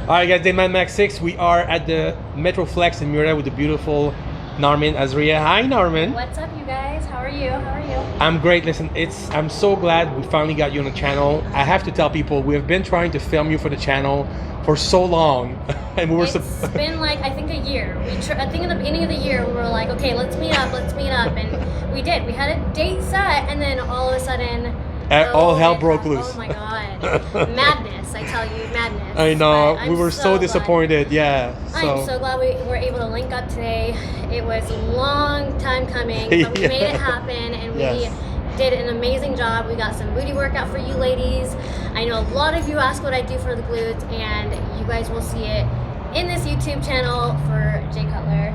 All right, guys, day man max 6. We are at the Metroflex Murrieta with the beautiful Narmin Assria. Hi, Narmin. What's up, you guys? How are you? I'm great. Listen, I'm so glad we finally got you on the channel. I have to tell people we have been trying to film you for the channel for so long, and It's been like I think a year. I think in the beginning of the year we were like, okay, let's meet up, and we did. We had a date set, and then all of a sudden, all hell broke loose. Oh my god, madness! I tell you, madness. I know. We were so disappointed. Yeah. I'm so glad we were able to link up today. It was a long time coming, but we made it happen, and we did an amazing job. We got some booty workout for you ladies. I know a lot of you ask what I do for the glutes, and you guys will see it in this YouTube channel for Jay Cutler.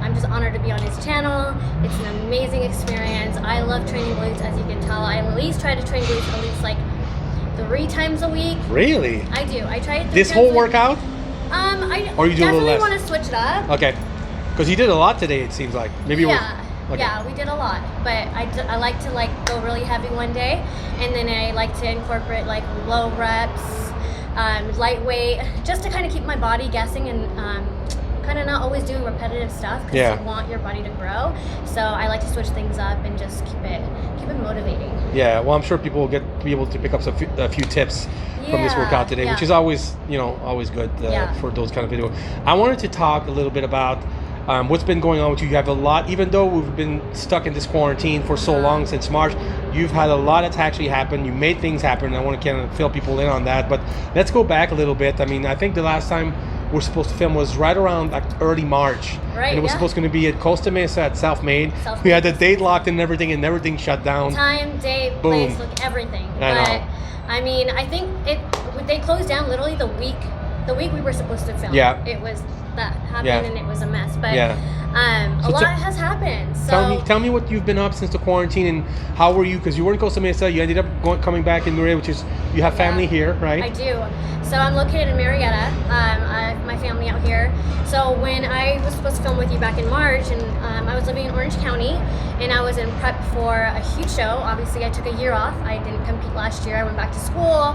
I'm just honored to be on his channel. It's an amazing experience. I love training glutes, as you can tell. I at least try to train glutes at least like 3 times a week. Really? I do. I try it. This whole workout? Or you do a little less? definitely want to switch it up. Okay. Because you did a lot today, it seems like. Maybe Yeah, we did a lot, but I like to go really heavy one day, and then I like to incorporate like low reps, lightweight, just to kind of keep my body guessing and kind of not always doing repetitive stuff because you want your body to grow. So I like to switch things up and just keep it motivating. Yeah, well, I'm sure people will be able to pick up a few tips from this workout today, which is always always good for those kind of videos. I wanted to talk a little bit about what's been going on with you. You have a lot, even though we've been stuck in this quarantine for so long since March, you've had a lot that's actually happened. You made things happen, and I want to kind of fill people in on that. But let's go back a little bit. I mean, I think the last time we're supposed to film was right around like early March. Right, and it was supposed to be at Costa Mesa at Self-Made. We had the date locked and everything shut down. Time, date, boom, place, look, everything. I know. I mean, I think they closed down literally the week we were supposed to film. Yeah. It was that happened and it was a mess. But so a lot has happened. So tell me what you've been up since the quarantine, and how were you? Because you were in Costa Mesa, you ended up coming back in Murrieta, which is, you have family here, right? I do. So I'm located in Murrieta. I have my family out here. So when I was supposed to film with you back in March, and I was living in Orange County, and I was in prep for a huge show. Obviously, I took a year off. I didn't compete last year. I went back to school.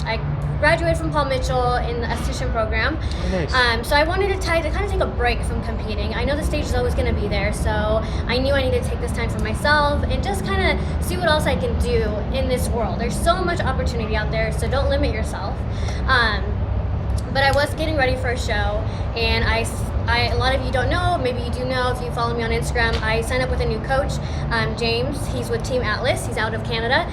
I graduated from Paul Mitchell in the esthetician program. Oh, nice. So I wanted to kind of take a break from competing. I know the stage is always going to be there, so I knew I needed to take this time for myself and just kind of see what else I can do in this world. There's so much opportunity out there, so don't limit yourself. But I was getting ready for a show, and a lot of you don't know, maybe you do know if you follow me on Instagram, I signed up with a new coach, James. He's with Team Atlas. He's out of Canada.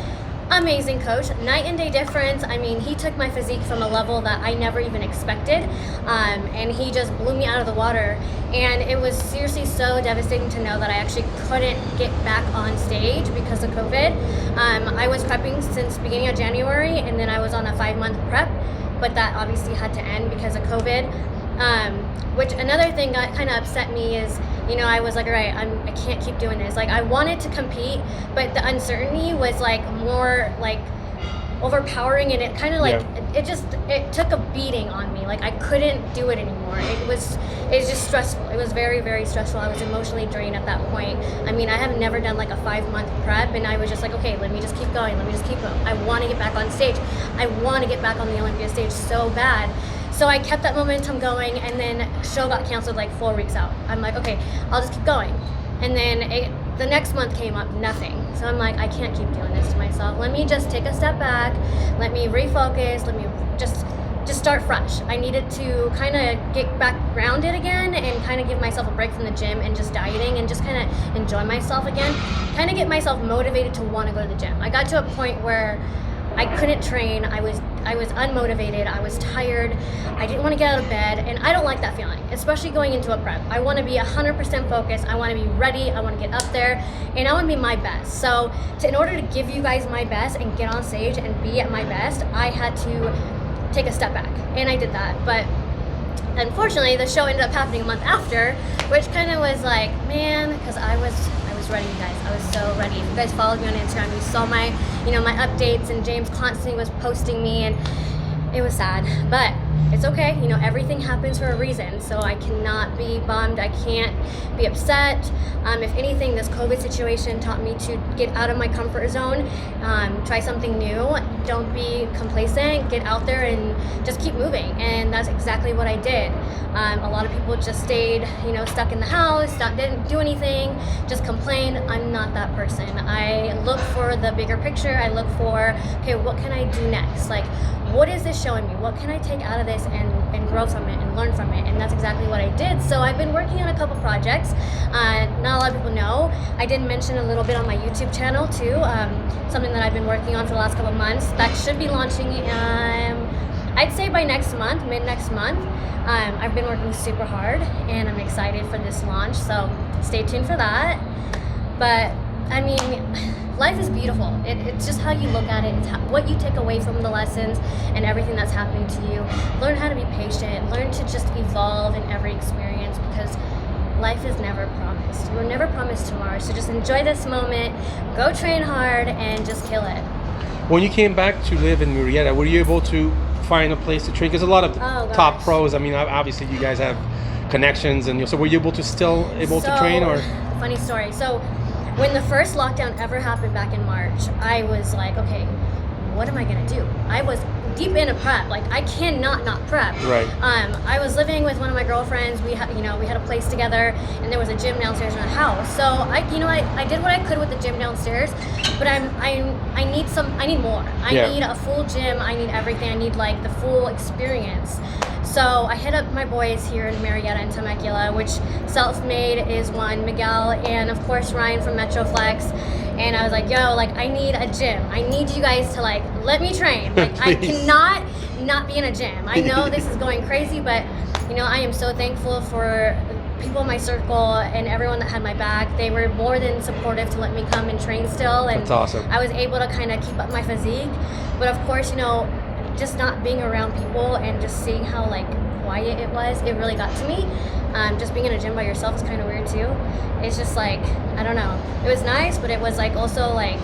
Amazing coach, night and day difference. I mean, he took my physique from a level that I never even expected, and he just blew me out of the water. And it was seriously so devastating to know that I actually couldn't get back on stage because of COVID. I was prepping since beginning of January, and then I was on a 5-month prep, but that obviously had to end because of COVID. Which another thing that kind of upset me is, I was like, all right, I can't keep doing this. Like, I wanted to compete, but the uncertainty was like more like overpowering, and it kind of like it took a beating on me. Like, I couldn't do it anymore. It was just stressful. It was very, very stressful. I was emotionally drained at that point. I mean, I have never done like a 5-month prep, and I was just like, okay, let me just keep going. Let me just keep going. I want to get back on stage. I want to get back on the Olympia stage so bad. So I kept that momentum going, and then show got canceled like 4 weeks out. I'm like, okay, I'll just keep going. And then the next month came up, nothing. So I'm like, I can't keep doing this to myself. Let me just take a step back. Let me refocus. Let me just start fresh. I needed to kind of get back grounded again and kind of give myself a break from the gym and just dieting and just kind of enjoy myself again. Kind of get myself motivated to want to go to the gym. I got to a point where I couldn't train. I was unmotivated. I was tired. I didn't want to get out of bed, and I don't like that feeling, especially going into a prep. I want to be 100% focused. I want to be ready. I want to get up there, and I want to be my best. So in order to give you guys my best and get on stage and be at my best, I had to take a step back, and I did that. But unfortunately, the show ended up happening a month after, which kind of was like, man, because I was ready, you guys. I was so ready. If you guys followed me on Instagram, you saw my updates, and James constantly was posting me, and it was sad. But it's okay. You know, everything happens for a reason. So I cannot be bummed. I can't be upset. If anything, this COVID situation taught me to get out of my comfort zone, try something new. Don't be complacent. Get out there and just keep moving. And that's exactly what I did. A lot of people just stayed, you know, stuck in the house, didn't do anything, just complained. I'm not that person. I look for the bigger picture. I look for, okay, what can I do next? Like, what is this showing me? What can I take out of this and grow from it and learn from it? And that's exactly what I did. So I've been working on a couple projects. Not a lot of people know. I did mention a little bit on my YouTube channel too. Something that I've been working on for the last couple of months that should be launching, I'd say by next month, mid next month. I've been working super hard and I'm excited for this launch. So stay tuned for that. But I mean, life is beautiful. It's just how you look at it. It's what you take away from the lessons and everything that's happening to you. Learn how to be patient. Learn to just evolve in every experience, because life is never promised. We're never promised tomorrow. So just enjoy this moment, go train hard, and just kill it. When you came back to live in Murrieta, were you able to find a place to train? Because a lot of top pros, I mean, obviously you guys have connections, and so were you able to to train? Or funny story. So when the first lockdown ever happened back in March, I was like, okay, what am I gonna do? I was deep into prep. Like, I cannot not prep. Right. I was living with one of my girlfriends. We had a place together, and there was a gym downstairs in the house. So I did what I could with the gym downstairs, but I need more. I need a full gym. I need everything. I need like the full experience. So I hit up my boys here in Murrieta and Temecula, which Self-Made is one, Miguel, and of course Ryan from Metroflex. And I was like, yo, like, I need a gym. I need you guys to like let me train. Like, I cannot not be in a gym. I know this is going crazy, but you know, I am so thankful for people in my circle and everyone that had my back. They were more than supportive to let me come and train still. And that's awesome. I was able to kind of keep up my physique. But of course, you know, just not being around people and just seeing how like quiet it was, it really got to me. Just being in a gym by yourself is kind of weird too. It's just like, I don't know. It was nice, but it was like also like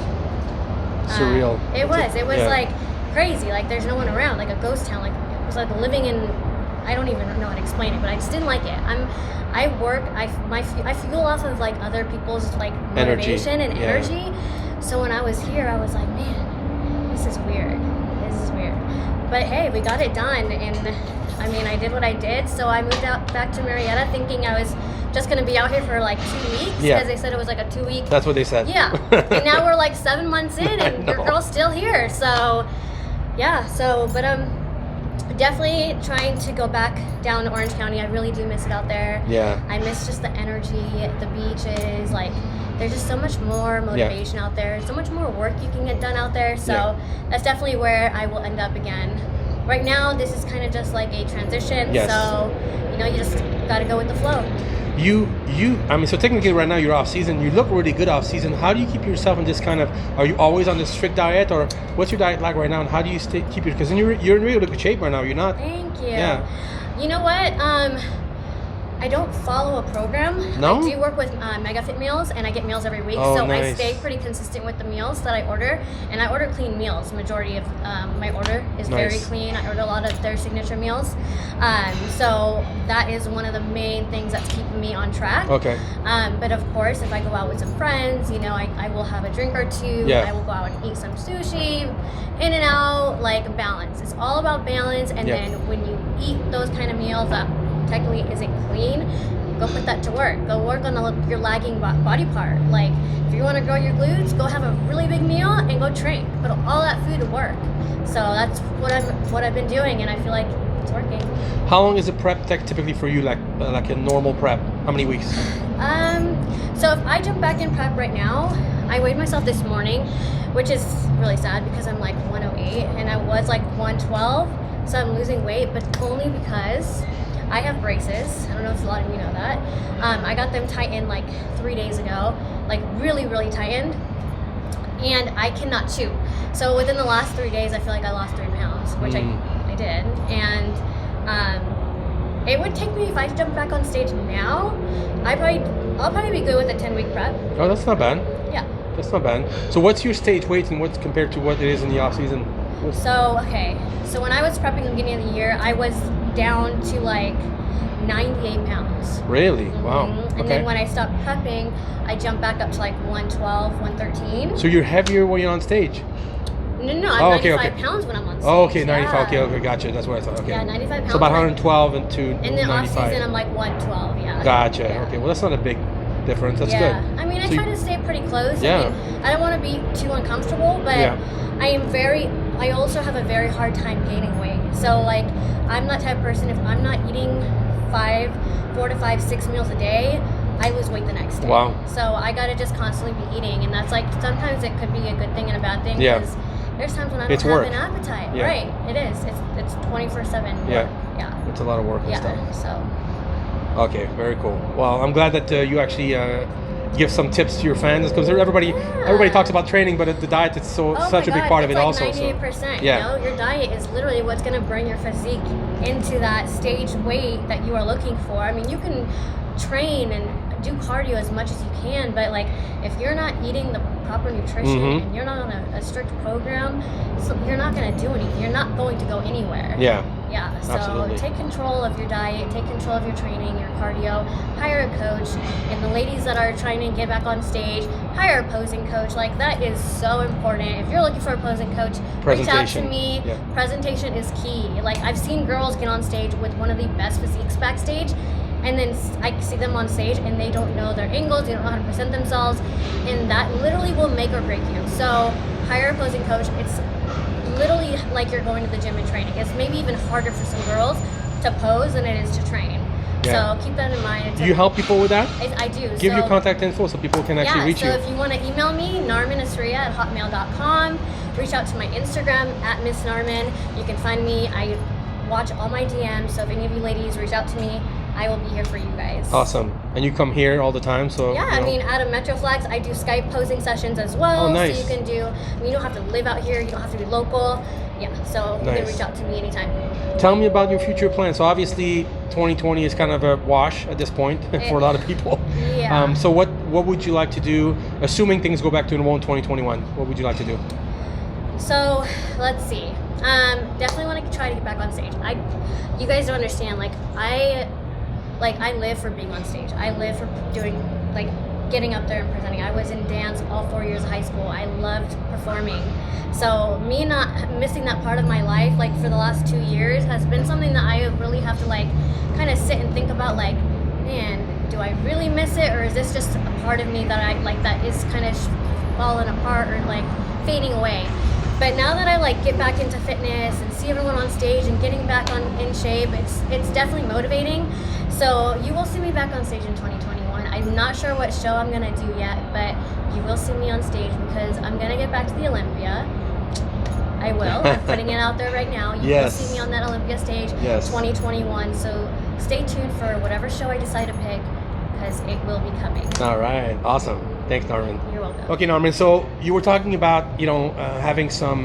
surreal. It was like crazy. Like, there's no one around, like a ghost town. Like, it was like living in, I don't even know how to explain it, but I just didn't like it. I fuel off of like other people's like motivation and energy. So when I was here, I was like, man, this is weird. But hey, we got it done, and I mean, I did what I did. So I moved out back to Murrieta thinking I was just gonna be out here for like 2 weeks, because they said it was like a 2-week. That's what they said. Yeah. And now we're like 7 months in, and your girl's still here. So yeah. So but definitely trying to go back down to Orange County. I really do miss it out there. Yeah. I miss just the energy, the beaches, like. There's just so much more motivation out there, so much more work you can get done out there. So that's definitely where I will end up again. Right now, this is kind of just like a transition. Yes. So, you know, you just got to go with the flow. I mean, so technically right now you're off season. You look really good off season. How do you keep yourself in this kind of, are you always on this strict diet, or what's your diet like right now, and how do you keep your, because you're in really good shape right now. You're not. Thank you. Yeah. You know what? I don't follow a program. No? I do work with MegaFit meals, and I get meals every week. Oh, so nice. I stay pretty consistent with the meals that I order, and I order clean meals. Majority of my order is very clean. I order a lot of their signature meals. So that is one of the main things that's keeping me on track. Okay. But of course, if I go out with some friends, you know, I will have a drink or two. Yeah. I will go out and eat some sushi, in and out, like balance. It's all about balance. And then when you eat those kind of meals that technically isn't clean, go put that to work. Go work on your lagging body part. Like, if you want to grow your glutes, go have a really big meal and go train. Put all that food to work. So that's what I've been doing, and I feel like it's working. How long is a prep typically for you, like a normal prep? How many weeks? So if I jump back in prep right now, I weighed myself this morning, which is really sad because I'm like 108 and I was like 112. So I'm losing weight, but only because I have braces. I don't know if a lot of you know that. I got them tightened like 3 days ago, like really, really tightened. And I cannot chew. So within the last 3 days, I feel like I lost 3 pounds, which I did. And it would take me, if I jump back on stage now, I'll probably be good with a 10-week prep. Oh, that's not bad. Yeah. That's not bad. So what's your stage weight, and what's compared to what it is in the off season? So, okay. So when I was prepping at the beginning of the year, I was down to like 98 pounds. Really? Wow. And then when I stopped prepping, I jumped back up to like 112, 113. So you're heavier when you're on stage? No, I'm 95 pounds when I'm on stage. Oh, okay, 95. Yeah. Okay, gotcha. That's what I thought. Okay. Yeah, 95 pounds. So about 112 and to 95. And then off season, I'm like 112. Yeah. Gotcha. Yeah. Okay. Well, that's not a big difference. That's yeah. good. I mean, I try to stay pretty close. Yeah. I mean, I don't want to be too uncomfortable, but I also have a very hard time gaining weight. So like, I'm that type of person. If I'm not eating 4 to 5, 6 meals a day, I lose weight the next day. Wow. So I gotta just constantly be eating, and that's like sometimes it could be a good thing and a bad thing. Yeah. Because there's times when I don't have an appetite. Yeah. Right. It is. It's 24/7. Yeah. Yeah. It's a lot of work and stuff. So. Okay. Very cool. Well, I'm glad that you actually give some tips to your fans, because everybody talks about training, but the diet is such a big part of it like also. 98%. You know, your diet is literally what's going to bring your physique into that stage weight that you are looking for. I mean, you can train and do cardio as much as you can, but like if you're not eating the proper nutrition and you're not on a strict program, so you're not going to do anything. You're not going to go anywhere. Yeah. So absolutely. Take control of your diet, take control of your training, your cardio, hire a coach. And the ladies that are trying to get back on stage, hire a posing coach. Like, that is so important. If you're looking for a posing coach, reach out to me. Yeah. Presentation is key. Like, I've seen girls get on stage with one of the best physiques backstage, and then I see them on stage and they don't know their angles, they don't know how to present themselves, and that literally will make or break you. So hire a posing coach. It's literally like you're going to the gym and training. It's maybe even harder for some girls to pose than it is to train. Yeah. So keep that in mind. Do you help people with that? I do. Give your contact info so people can actually reach you. So if you want to email me, narminassria@hotmail.com. Reach out to my Instagram @MissNarmin. You can find me. I watch all my DMs. So if any of you ladies reach out to me, I will be here for you guys. Awesome. And you come here all the time, so yeah. I mean, out of Metroflex, I do Skype posing sessions as well. Oh, nice. So you can do. I mean, you don't have to live out here. You don't have to be local. Yeah. So you can reach out to me anytime. Tell me about your future plans. So obviously, 2020 is kind of a wash at this point for a lot of people. Yeah. So what would you like to do, assuming things go back to normal in 2021? What would you like to do? So let's see. Definitely want to try to get back on stage. You guys don't understand. I live for being on stage. I live for doing, getting up there and presenting. I was in dance all 4 years of high school. I loved performing. So me not missing that part of my life, for the last 2 years, has been something that I really have to, kind of sit and think about, man, do I really miss it? Or is this just a part of me that that is kind of falling apart or, fading away? But now that I get back into fitness and see everyone on stage and getting back in shape, it's definitely motivating. So you will see me back on stage in 2021. I'm not sure what show I'm gonna do yet, but you will see me on stage because I'm gonna get back to the Olympia. I will. I'm putting it out there right now. You will see me on that Olympia stage 2021. So stay tuned for whatever show I decide to pick, because it will be coming. All right. Awesome. Thanks, Narmin. You're welcome. Okay, Narmin. So you were talking about, having some,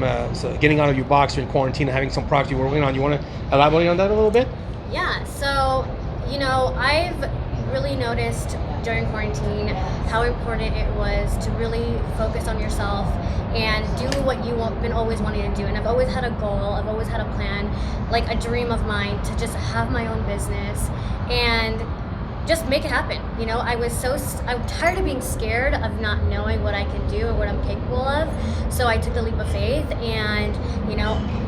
getting out of your box during quarantine and having some projects you were working on. You want to elaborate on that a little bit? Yeah. So, I've really noticed during quarantine how important it was to really focus on yourself and do what you've been always wanting to do. And I've always had a goal. I've always had a plan, a dream of mine to just have my own business and just make it happen. I'm tired of being scared of not knowing what I can do or what I'm capable of. So I took the leap of faith, and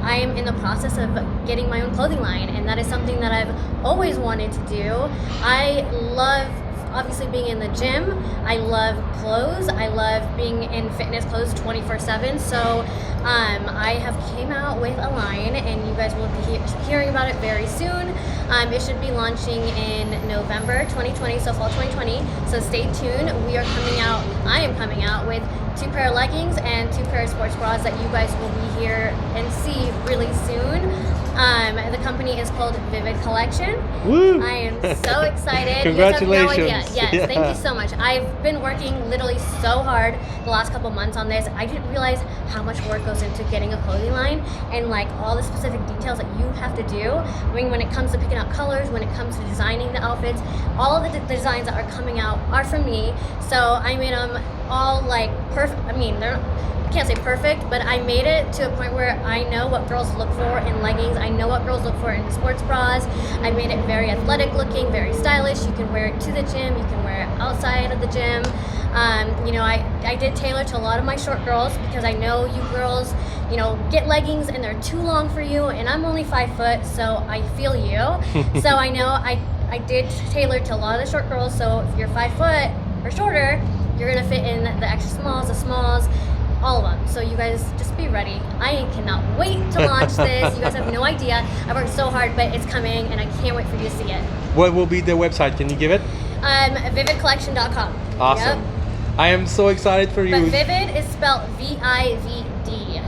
I am in the process of getting my own clothing line, and that is something that I've always wanted to do. I love obviously being in the gym. I love clothes. I love being in fitness clothes 24/7. So I have came out with a line, and you guys will be hearing about it very soon. It should be launching in November 2020, so fall 2020. So stay tuned. I am coming out with 2 pair of leggings and 2 pair of sports bras that you guys will be here and see really soon. The company is called Vivid Collection. Woo! I am so excited. Congratulations. You have no idea. Yes, thank you so much. I've been working literally so hard the last couple months on this. I didn't realize how much work goes into getting a clothing line and all the specific details that you have to do. I mean, when it comes to picking out colors, when it comes to designing the outfits, all of the designs that are coming out are from me. So I made them all perfect. I mean, can't say perfect, but I made it to a point where I know what girls look for in leggings. I know what girls look for in sports bras. I made it very athletic looking, very stylish. You can wear it to the gym. You can wear it outside of the gym. You know, I did tailor to a lot of my short girls because I know you girls, you know, get leggings and they're too long for you, and I'm only 5 foot, so I feel you. So I know I did tailor to a lot of the short girls, so if you're 5 foot or shorter, you're gonna fit in the extra smalls, the smalls, all of them. So you guys just be ready. I cannot wait to launch this. You guys have no idea. I worked so hard, but it's coming, and I can't wait for you to see it. What will be the website? Can you give it? Vividcollection.com. Awesome. Yep. I am so excited for you. But Vivid is spelled V-I-V-D.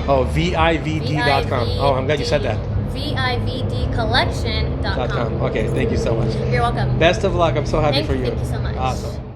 Oh, VIVD.com. Oh, I'm glad you said that. VIVDcollection.com. Okay, thank you so much. You're welcome. Best of luck. I'm so happy for you. Thank you so much. Awesome.